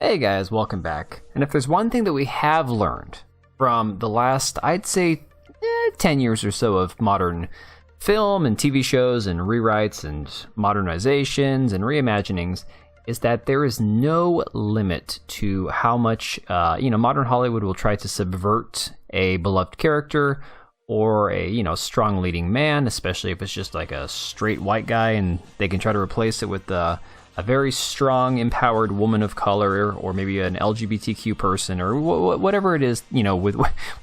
Hey guys, welcome back. And if there's one thing that we have learned from the last, I'd say, 10 years or so of modern film and TV shows and rewrites and modernizations and reimaginings, is that there is no limit to how much, modern Hollywood will try to subvert a beloved character or a, strong leading man, especially if it's just like a straight white guy and they can try to replace it with a very strong, empowered woman of color, or maybe an LGBTQ person, or whatever it is, with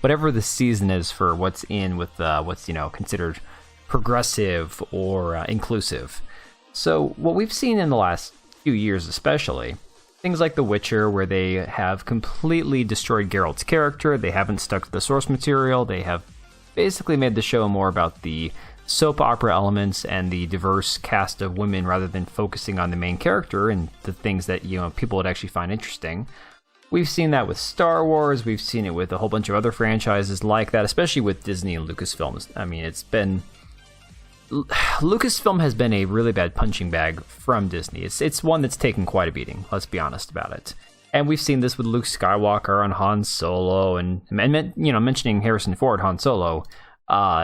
whatever the season is for what's in with what's considered progressive or inclusive. So what we've seen in the last few years, especially things like The Witcher, where they have completely destroyed Geralt's character. They haven't stuck to the source material. They have basically made the show more about the soap opera elements and the diverse cast of women rather than focusing on the main character and the things that people would actually find interesting. We've seen that with Star Wars. We've seen it with a whole bunch of other franchises like that, especially with Disney and Lucasfilms. I mean, Lucasfilm has been a really bad punching bag from Disney. It's one that's taken quite a beating, let's be honest about it. And we've seen this with Luke Skywalker on Han Solo and mentioning Harrison Ford, Han Solo.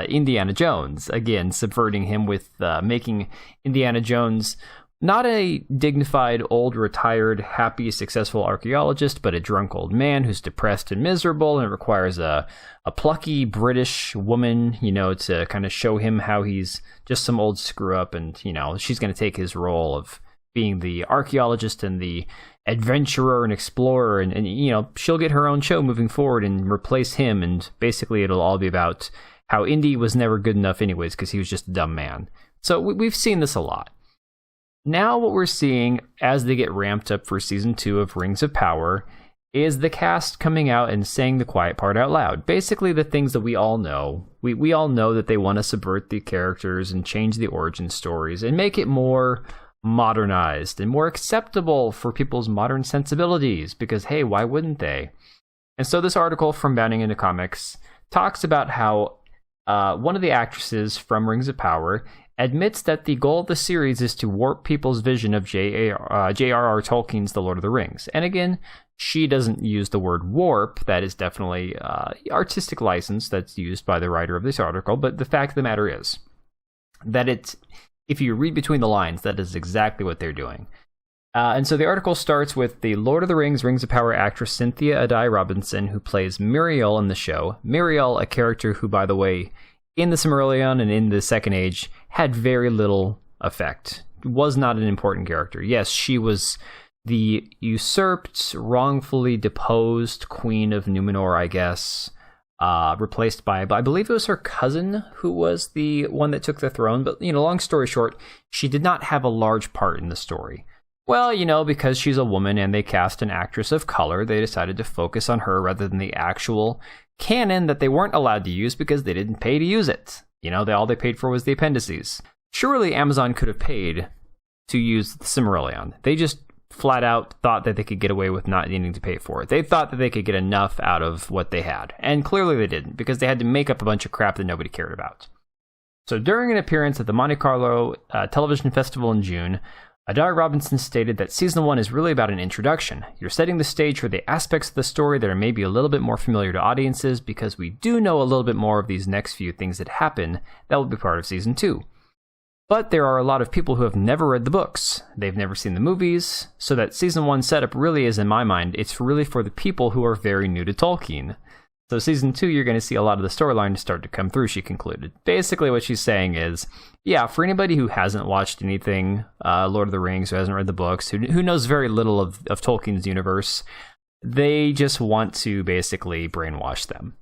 Indiana Jones, again, subverting him with making Indiana Jones not a dignified, old, retired, happy, successful archaeologist, but a drunk old man who's depressed and miserable, and it requires a plucky British woman, to kind of show him how he's just some old screw-up, and, she's going to take his role of being the archaeologist and the adventurer and explorer, and she'll get her own show moving forward and replace him, and basically it'll all be about how Indy was never good enough anyways because he was just a dumb man. So we've seen this a lot. Now what we're seeing as they get ramped up for Season 2 of Rings of Power is the cast coming out and saying the quiet part out loud. Basically the things that we all know. We all know that they want to subvert the characters and change the origin stories and make it more modernized and more acceptable for people's modern sensibilities because, hey, why wouldn't they? And so this article from Bounding Into Comics talks about how one of the actresses from Rings of Power admits that the goal of the series is to warp people's vision of J.R.R. Tolkien's The Lord of the Rings. And again, she doesn't use the word warp. That is definitely artistic license that's used by the writer of this article. But the fact of the matter is that if you read between the lines, that is exactly what they're doing. And so the article starts with the Lord of the Rings, Rings of Power actress Cynthia Addai-Robinson, who plays Miriel in the show. Miriel, a character who, by the way, in the Silmarillion and in the Second Age, had very little effect. Was not an important character. Yes, she was the usurped, wrongfully deposed queen of Numenor, I guess, replaced by, I believe it was her cousin who was the one that took the throne. But, long story short, she did not have a large part in the story. Well, because she's a woman and they cast an actress of color, they decided to focus on her rather than the actual canon that they weren't allowed to use because they didn't pay to use it. All they paid for was the appendices. Surely Amazon could have paid to use the Silmarillion. They just flat out thought that they could get away with not needing to pay for it. They thought that they could get enough out of what they had. And clearly they didn't because they had to make up a bunch of crap that nobody cared about. So during an appearance at the Monte Carlo Television Festival in June, Addai-Robinson stated that Season 1 is really about an introduction. You're setting the stage for the aspects of the story that are maybe a little bit more familiar to audiences because we do know a little bit more of these next few things that happen that will be part of Season 2. But there are a lot of people who have never read the books. They've never seen the movies, so that Season 1 setup really is, in my mind, it's really for the people who are very new to Tolkien. So Season 2, you're going to see a lot of the storyline start to come through, she concluded. Basically what she's saying is, yeah, for anybody who hasn't watched anything, Lord of the Rings, who hasn't read the books, who knows very little of Tolkien's universe, they just want to basically brainwash them.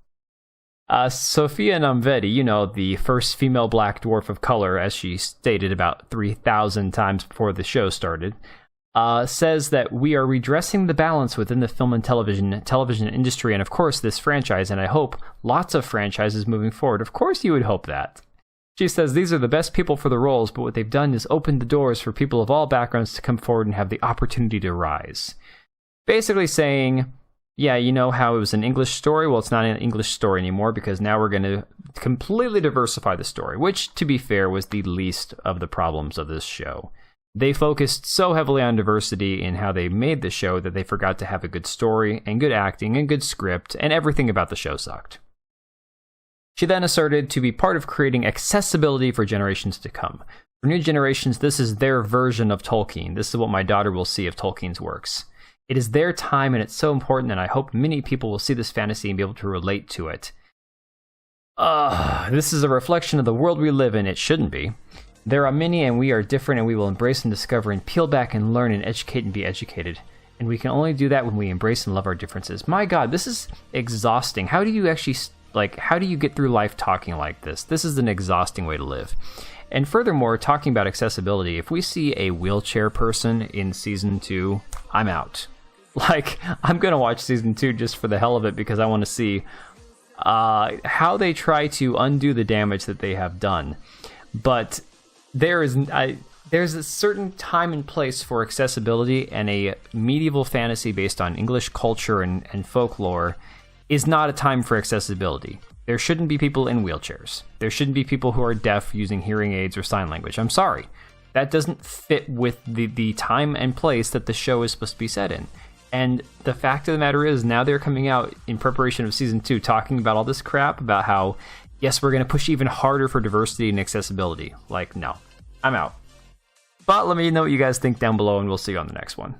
Sophia Namvedi, the first female black dwarf of color, as she stated about 3,000 times before the show started, says that we are redressing the balance within the film and television industry, and of course this franchise, and I hope lots of franchises moving forward. Of course you would hope that. She says these are the best people for the roles, but what they've done is opened the doors for people of all backgrounds to come forward and have the opportunity to rise. Basically saying, yeah, you know how it was an English story? Well, it's not an English story anymore because now we're going to completely diversify the story, which, to be fair, was the least of the problems of this show. They focused so heavily on diversity in how they made the show that they forgot to have a good story and good acting and good script, and everything about the show sucked. She then asserted to be part of creating accessibility for generations to come. For new generations, this is their version of Tolkien. This is what my daughter will see of Tolkien's works. It is their time, and it's so important, and I hope many people will see this fantasy and be able to relate to it. This is a reflection of the world we live in. It shouldn't be. There are many, and we are different, and we will embrace and discover and peel back and learn and educate and be educated. And we can only do that when we embrace and love our differences. My God, this is exhausting. How do you actually, how do you get through life talking like this? This is an exhausting way to live. And furthermore, talking about accessibility, if we see a wheelchair person in Season 2, I'm out. I'm going to watch Season 2 just for the hell of it because I want to see how they try to undo the damage that they have done. But there's a certain time and place for accessibility, and a medieval fantasy based on English culture and folklore is not a time for accessibility. There shouldn't be people in wheelchairs. There shouldn't be people who are deaf using hearing aids or sign language. I'm sorry. That doesn't fit with the time and place that the show is supposed to be set in. And the fact of the matter is, now they're coming out in preparation of Season 2 talking about all this crap about how, yes, we're going to push even harder for diversity and accessibility. No, I'm out. But let me know what you guys think down below, and we'll see you on the next one.